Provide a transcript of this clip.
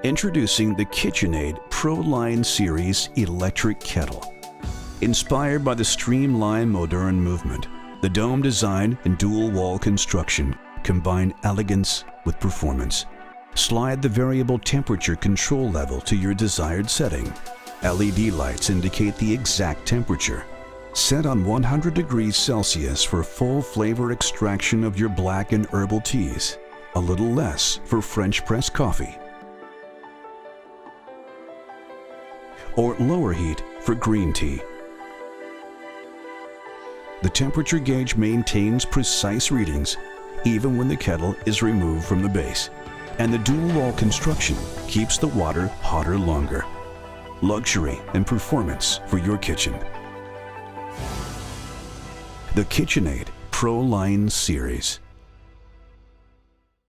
Introducing the KitchenAid Pro Line Series Electric Kettle. Inspired by the streamlined modern movement, the dome design and dual wall construction combine elegance with performance. Slide the variable temperature control level to your desired setting. LED lights indicate the exact temperature. Set on 100 degrees Celsius for full flavor extraction of your black and herbal teas. A little less for French press coffee. Or lower heat for green tea. The temperature gauge maintains precise readings even when the kettle is removed from the base. And the dual wall construction keeps the water hotter longer. Luxury and performance for your kitchen. The KitchenAid Pro Line Series.